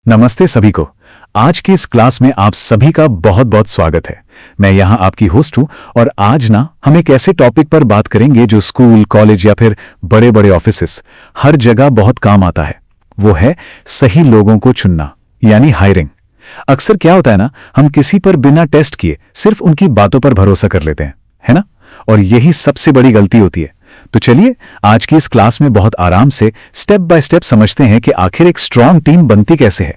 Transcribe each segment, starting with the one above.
नमस्ते सभी को। आज की इस क्लास में आप सभी का बहुत बहुत स्वागत है। मैं यहाँ आपकी होस्ट हूँ और आज हम एक ऐसे टॉपिक पर बात करेंगे जो स्कूल, कॉलेज या फिर बड़े बड़े ऑफिसेस हर जगह बहुत काम आता है। वो है सही लोगों को चुनना, यानी हायरिंग। अक्सर क्या होता है हम किसी पर बिना टेस्ट किए सिर्फ उनकी बातों पर भरोसा कर लेते हैं, है ना? और यही सबसे बड़ी गलती होती है। तो चलिए आज की इस क्लास में बहुत आराम से स्टेप बाय स्टेप समझते हैं कि आखिर एक स्ट्रांग टीम बनती कैसे है।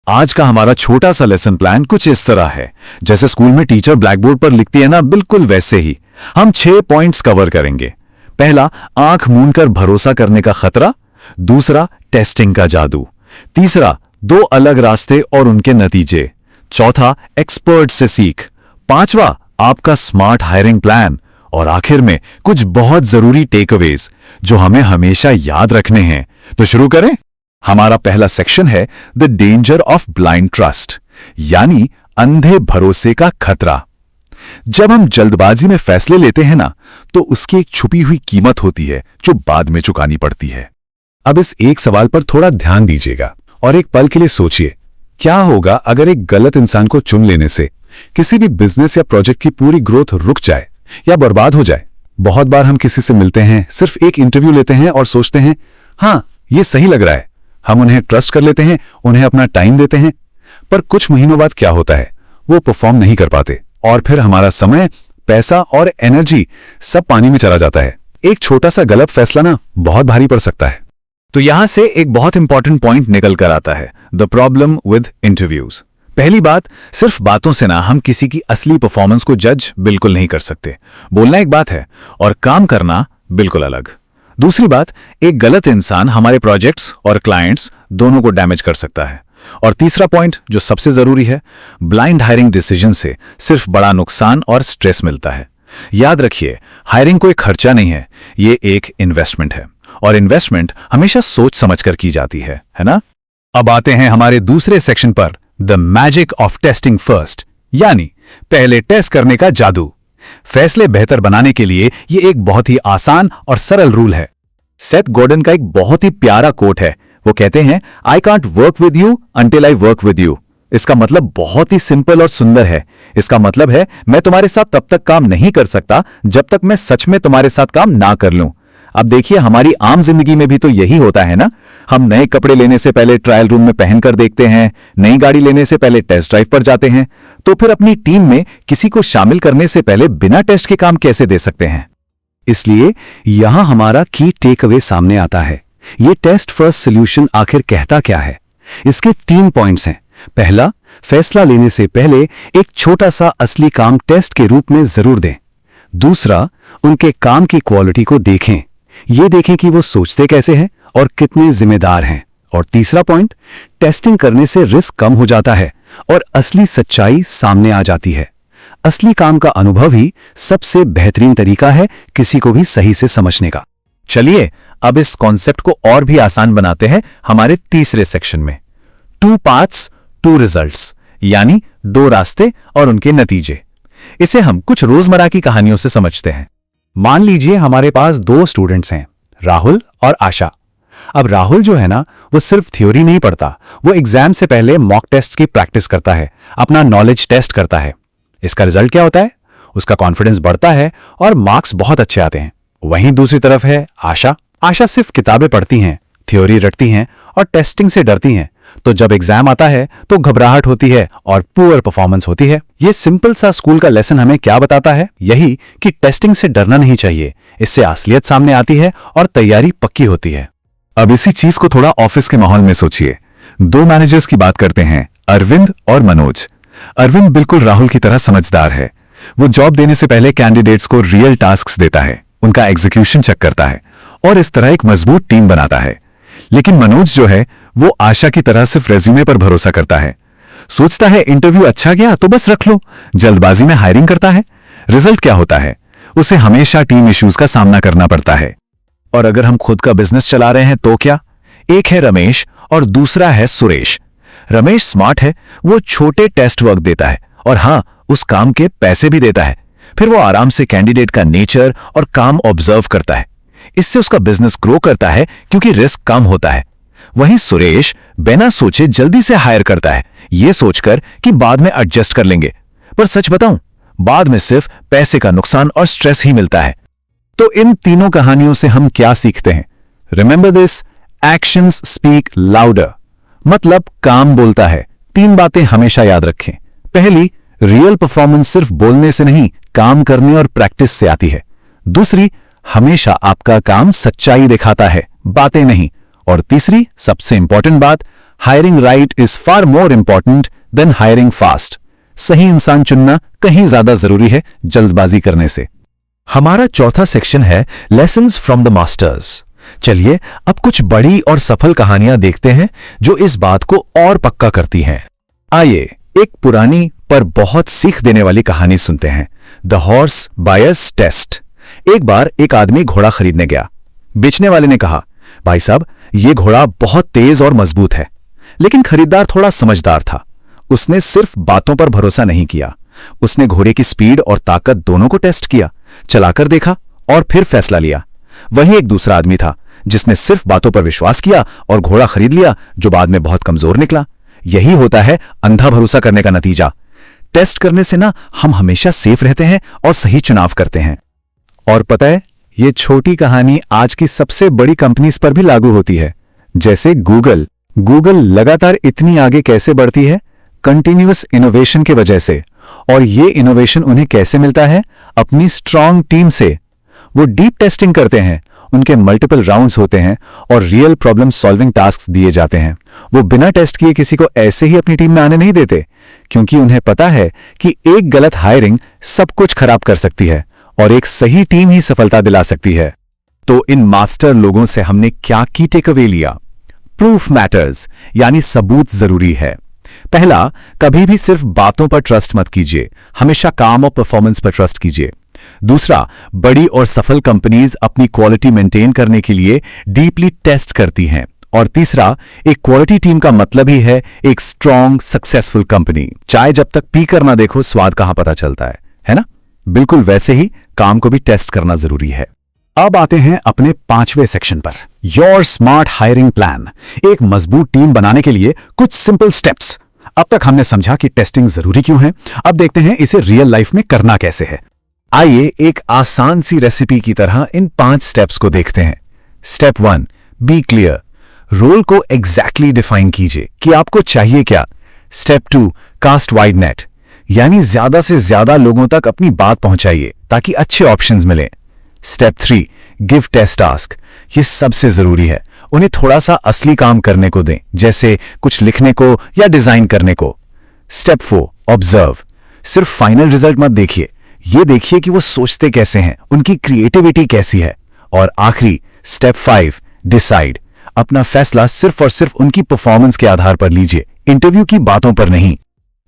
आज का हमारा छोटा सा लेसन प्लान कुछ इस तरह है, जैसे स्कूल में टीचर ब्लैक बोर्ड पर लिखती है बिल्कुल वैसे ही हम 6 पॉइंट्स कवर करेंगे। पहला, आंख मूंदकर भरोसा करने का खतरा। दूसरा, टेस्टिंग का जादू। तीसरा, 2 अलग रास्ते और उनके नतीजे। चौथा, एक्सपर्ट से सीख। पांचवा, आपका स्मार्ट हायरिंग प्लान। और आखिर में कुछ बहुत जरूरी टेकअवेज जो हमें हमेशा याद रखने हैं। तो शुरू करें। हमारा पहला सेक्शन है the danger of blind trust, यानी अंधे भरोसे का खतरा। जब हम जल्दबाजी में फैसले लेते हैं तो उसकी एक छुपी हुई कीमत होती है जो बाद में चुकानी पड़ती है। अब इस एक सवाल पर थोड़ा ध्यान दीजिएगा और एक पल के लिए सोचिए, क्या होगा अगर एक गलत इंसान को चुन लेने से किसी भी बिजनेस या प्रोजेक्ट की पूरी ग्रोथ रुक जाए या बर्बाद हो जाए। बहुत बार हम किसी से मिलते हैं, सिर्फ एक इंटरव्यू लेते हैं और सोचते हैं हाँ ये सही लग रहा है। हम उन्हें ट्रस्ट कर लेते हैं, उन्हें अपना टाइम देते हैं, पर कुछ महीनों बाद क्या होता है, वो परफॉर्म नहीं कर पाते और फिर हमारा समय, पैसा और एनर्जी सब पानी में चला जाता है। एक छोटा सा गलत फैसला बहुत भारी पड़ सकता है। तो यहां से एक बहुत इंपॉर्टेंट पॉइंट निकल कर आता है, द प्रॉब्लम विद इंटरव्यूज। पहली बात, सिर्फ बातों से हम किसी की असली परफॉर्मेंस को जज बिल्कुल नहीं कर सकते। बोलना एक बात है और काम करना बिल्कुल अलग। दूसरी बात, एक गलत इंसान हमारे प्रोजेक्ट्स और क्लाइंट्स दोनों को डैमेज कर सकता है। और तीसरा पॉइंट जो सबसे जरूरी है, ब्लाइंड हायरिंग डिसीजन से सिर्फ बड़ा नुकसान और स्ट्रेस मिलता है। याद रखिए, हायरिंग कोई खर्चा नहीं है, ये एक इन्वेस्टमेंट है और इन्वेस्टमेंट हमेशा सोच समझ कर की जाती है ना? अब आते हैं हमारे दूसरे सेक्शन पर, the magic of testing first, यानी पहले टेस्ट करने का जादू। फैसले बेहतर बनाने के लिए ये एक बहुत ही आसान और सरल रूल है। सेथ गॉर्डन का एक बहुत ही प्यारा कोट है। वो कहते हैं, I can't work with you until I work with you. इसका मतलब बहुत ही सिंपल और सुंदर है। इसका मतलब है, मैं तुम्हारे साथ तब तक काम नहीं कर सकता जब तक मैं सच में तुम्हारे साथ काम ना कर लूं। अब देखिए, हमारी आम जिंदगी में भी तो यही होता है ना। हम नए कपड़े लेने से पहले ट्रायल रूम में पहनकर देखते हैं, नई गाड़ी लेने से पहले टेस्ट ड्राइव पर जाते हैं। तो फिर अपनी टीम में किसी को शामिल करने से पहले बिना टेस्ट के काम कैसे दे सकते हैं? इसलिए यहां हमारा की टेक अवे सामने आता है। ये टेस्ट फर्स्ट सॉल्यूशन आखिर कहता क्या है? इसके 3 पॉइंट्स हैं। पहला, फैसला लेने से पहले एक छोटा सा असली काम टेस्ट के रूप में जरूर दें। दूसरा, उनके काम की क्वालिटी को देखें, ये देखें कि वो सोचते कैसे हैं और कितने जिम्मेदार हैं। और तीसरा पॉइंट, टेस्टिंग करने से रिस्क कम हो जाता है और असली सच्चाई सामने आ जाती है। असली काम का अनुभव ही सबसे बेहतरीन तरीका है किसी को भी सही से समझने का। चलिए अब इस कॉन्सेप्ट को और भी आसान बनाते हैं हमारे तीसरे सेक्शन में, 2 पाथ्स 2 रिजल्ट्स, यानी 2 रास्ते और उनके नतीजे। इसे हम कुछ रोजमर्रा की कहानियों से समझते हैं। मान लीजिए हमारे पास 2 स्टूडेंट्स हैं, राहुल और आशा। अब राहुल जो है वो सिर्फ थ्योरी नहीं पढ़ता, वो एग्जाम से पहले मॉक टेस्ट की प्रैक्टिस करता है, अपना नॉलेज टेस्ट करता है। इसका रिजल्ट क्या होता है? उसका कॉन्फिडेंस बढ़ता है और मार्क्स बहुत अच्छे आते हैं। वहीं दूसरी तरफ है आशा। आशा सिर्फ किताबें पढ़ती हैं, थ्योरी रटती हैं और टेस्टिंग से डरती हैं। तो जब एग्जाम आता है तो घबराहट होती है और पुअर परफॉर्मेंस होती है। ये सिंपल सा स्कूल का लेसन हमें क्या बताता है? यही कि टेस्टिंग से डरना नहीं चाहिए, इससे असलियत सामने आती है और तैयारी पक्की होती है। अब इसी चीज को थोड़ा ऑफिस के माहौल में सोचिए। 2 मैनेजर्स की बात करते हैं, अरविंद और मनोज। अरविंद बिल्कुल राहुल की तरह समझदार है। वो जॉब देने से पहले कैंडिडेट्स को रियल टास्क्स देता है, उनका एग्जीक्यूशन चेक करता है और इस तरह एक मजबूत टीम बनाता है। लेकिन मनोज जो है वो आशा की तरह सिर्फ रेज्यूमे पर भरोसा करता है। सोचता है इंटरव्यू अच्छा गया तो बस रख लो, जल्दबाजी में हायरिंग करता है। रिजल्ट क्या होता है? उसे हमेशा टीम इश्यूज का सामना करना पड़ता है। और अगर हम खुद का बिजनेस चला रहे हैं तो क्या? एक है रमेश और दूसरा है सुरेश। रमेश स्मार्ट है, वो छोटे टेस्ट वर्क देता है और हाँ, उस काम के पैसे भी देता है। फिर वो आराम से कैंडिडेट का नेचर और काम ऑब्जर्व करता है। इससे उसका बिजनेस ग्रो करता है क्योंकि रिस्क कम होता है। वहीं सुरेश बिना सोचे जल्दी से हायर करता है, यह सोचकर कि बाद में एडजस्ट कर लेंगे। पर सच बताऊं, बाद में सिर्फ पैसे का नुकसान और स्ट्रेस ही मिलता है। तो इन तीनों कहानियों से हम क्या सीखते हैं? Remember this, actions speak louder. मतलब काम बोलता है। 3 बातें हमेशा याद रखें। पहली, रियल परफॉर्मेंस सिर्फ बोलने से नहीं, काम करने और प्रैक्टिस से आती है। दूसरी, हमेशा आपका काम सच्चाई दिखाता है, बातें नहीं। और तीसरी, सबसे इंपॉर्टेंट बात, hiring right is far more important than hiring fast. सही इंसान चुनना कहीं ज्यादा जरूरी है जल्दबाजी करने से। हमारा चौथा सेक्शन है लेसन्स फ्रॉम द मास्टर्स। चलिए अब कुछ बड़ी और सफल कहानियां देखते हैं जो इस बात को और पक्का करती हैं। आइए एक पुरानी पर बहुत सीख देने वाली कहानी सुनते हैं, द हॉर्स बायर्स टेस्ट। एक बार एक आदमी घोड़ा खरीदने गया। बेचने वाले ने कहा, भाई साहब, ये घोड़ा बहुत तेज और मजबूत है। लेकिन खरीदार थोड़ा समझदार था। उसने सिर्फ बातों पर भरोसा नहीं किया। उसने घोड़े की स्पीड और ताकत दोनों को टेस्ट किया, चलाकर देखा और फिर फैसला लिया। वहीं एक दूसरा आदमी था जिसने सिर्फ बातों पर विश्वास किया और घोड़ा खरीद लिया, जो बाद में बहुत कमजोर निकला। यही होता है अंधा भरोसा करने का नतीजा। टेस्ट करने से ना हम हमेशा सेफ रहते हैं और सही चुनाव करते हैं। और पता है, ये छोटी कहानी आज की सबसे बड़ी कंपनीज पर भी लागू होती है। जैसे गूगल लगातार इतनी आगे कैसे बढ़ती है? कंटिन्यूअस इनोवेशन की वजह से। और ये इनोवेशन उन्हें कैसे मिलता है? अपनी स्ट्रांग टीम से। वो डीप टेस्टिंग करते हैं, उनके मल्टीपल राउंड्स होते हैं और रियल प्रॉब्लम सॉल्विंग टास्क दिए जाते हैं। वो बिना टेस्ट किए किसी को ऐसे ही अपनी टीम में आने नहीं देते, क्योंकि उन्हें पता है कि एक गलत हायरिंग सब कुछ खराब कर सकती है और एक सही टीम ही सफलता दिला सकती है। तो इन मास्टर लोगों से हमने क्या की टेक अवे लिया? प्रूफ मैटर्स, यानी सबूत जरूरी है। पहला, कभी भी सिर्फ बातों पर ट्रस्ट मत कीजिए, हमेशा काम और परफॉर्मेंस पर ट्रस्ट कीजिए। दूसरा, बड़ी और सफल कंपनीज अपनी क्वालिटी मेंटेन करने के लिए डीपली टेस्ट करती हैं। और तीसरा, एक क्वालिटी टीम का मतलब ही है एक स्ट्रांग सक्सेसफुल कंपनी। चाय जब तक पी कर ना देखो, स्वाद कहां पता चलता है ना? बिल्कुल वैसे ही काम को भी टेस्ट करना जरूरी है। अब आते हैं अपने 5वें सेक्शन पर, योर स्मार्ट हायरिंग प्लान। एक मजबूत टीम बनाने के लिए कुछ सिंपल स्टेप्स। अब तक हमने समझा कि टेस्टिंग जरूरी क्यों है, अब देखते हैं इसे रियल लाइफ में करना कैसे है। आइए एक आसान सी रेसिपी की तरह इन 5 स्टेप्स को देखते हैं। Step 1, be clear. रोल को एग्जैक्टली डिफाइन कीजिए कि आपको चाहिए क्या। स्टेप 2, कास्ट वाइड नेट, यानी ज्यादा से ज्यादा लोगों तक अपनी बात पहुंचाइए ताकि अच्छे ऑप्शंस मिलें। Step 3, give test task. ये सबसे जरूरी है, उन्हें थोड़ा सा असली काम करने को दें, जैसे कुछ लिखने को या डिजाइन करने को। Step 4, observe. सिर्फ फाइनल रिजल्ट मत देखिए, ये देखिए कि वो सोचते कैसे हैं, उनकी क्रिएटिविटी कैसी है। और आखिरी स्टेप 5, डिसाइड। अपना फैसला सिर्फ और सिर्फ उनकी परफॉर्मेंस के आधार पर लीजिए, इंटरव्यू की बातों पर नहीं।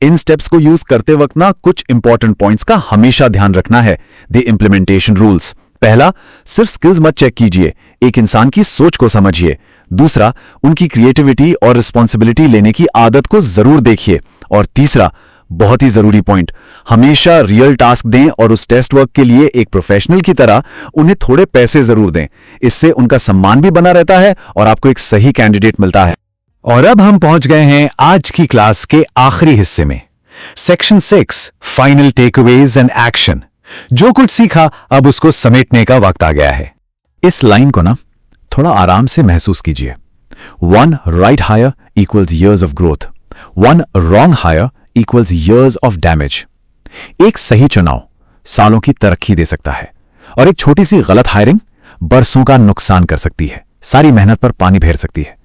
इन स्टेप्स को यूज करते वक्त ना कुछ इंपॉर्टेंट पॉइंट्स का हमेशा ध्यान रखना है। The implementation rules. पहला, सिर्फ स्किल्स मत चेक कीजिए, एक इंसान की सोच को समझिए। दूसरा, उनकी क्रिएटिविटी और रिस्पॉन्सिबिलिटी लेने की आदत को जरूर देखिए। और तीसरा, बहुत ही जरूरी पॉइंट, हमेशा रियल टास्क दें और उस टेस्ट वर्क के लिए एक प्रोफेशनल की तरह उन्हें थोड़े पैसे जरूर दें। इससे उनका सम्मान भी बना रहता है और आपको एक सही कैंडिडेट मिलता है। और अब हम पहुंच गए हैं आज की क्लास के आखिरी हिस्से में, section 6, final takeaways and action. जो कुछ सीखा अब उसको समेटने का वक्त आ गया है। इस लाइन को ना थोड़ा आराम से महसूस कीजिए। 1 right hire equals years of growth, 1 wrong hire equals years of damage. एक सही चुनाव सालों की तरक्की दे सकता है और एक छोटी सी गलत हायरिंग बरसों का नुकसान कर सकती है, सारी मेहनत पर पानी फेर सकती है।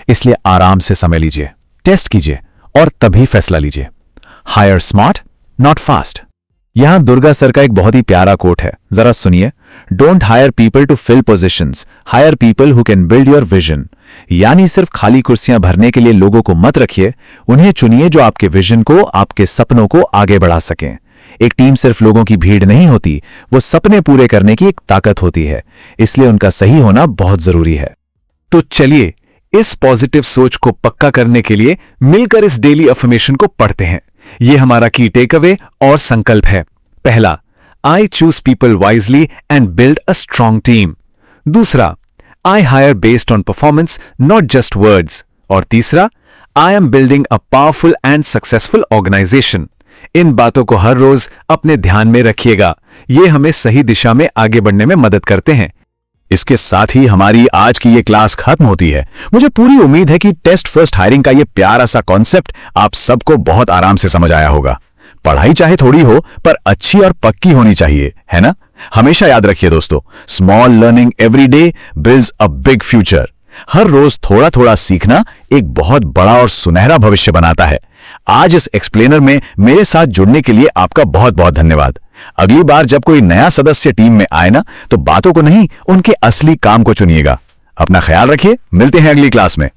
इसलिए आराम से समय लीजिए, टेस्ट कीजिए और तभी फैसला लीजिए। Hire smart, not fast. यहां दुर्गा सर का एक बहुत ही प्यारा कोट है, जरा सुनिए। Don't hire people to fill positions, hire people who can build your vision. यानी सिर्फ खाली कुर्सियां भरने के लिए लोगों को मत रखिए, उन्हें चुनिए जो आपके विजन को, आपके सपनों को आगे बढ़ा सकें। एक टीम सिर्फ लोगों की भीड़ नहीं होती, वो सपने पूरे करने की एक ताकत होती है, इसलिए उनका सही होना बहुत जरूरी है। तो चलिए इस पॉजिटिव सोच को पक्का करने के लिए मिलकर इस डेली अफर्मेशन को पढ़ते हैं। ये हमारा की टेक अवे और संकल्प है। पहला, I choose people wisely and build a strong team. दूसरा, I hire based on performance not just words. और तीसरा, I am building a powerful and successful organisation. इन बातों को हर रोज अपने ध्यान में रखिएगा, ये हमें सही दिशा में आगे बढ़ने में मदद करते हैं। इसके साथ ही हमारी आज की ये क्लास खत्म होती है। मुझे पूरी उम्मीद है कि टेस्ट फर्स्ट हायरिंग का ये प्यारा सा कॉन्सेप्ट आप सबको बहुत आराम से समझ आया होगा। पढ़ाई चाहे थोड़ी हो पर अच्छी और पक्की होनी चाहिए, है ना? हमेशा याद रखिए दोस्तों, small learning every day builds a big future. हर रोज थोड़ा थोड़ा सीखना एक बहुत बड़ा और सुनहरा भविष्य बनाता है। आज इस एक्सप्लेनर में मेरे साथ जुड़ने के लिए आपका बहुत बहुत धन्यवाद। अगली बार जब कोई नया सदस्य टीम में आए ना, तो बातों को नहीं, उनके असली काम को चुनिएगा। अपना ख्याल रखिए, मिलते हैं अगली क्लास में।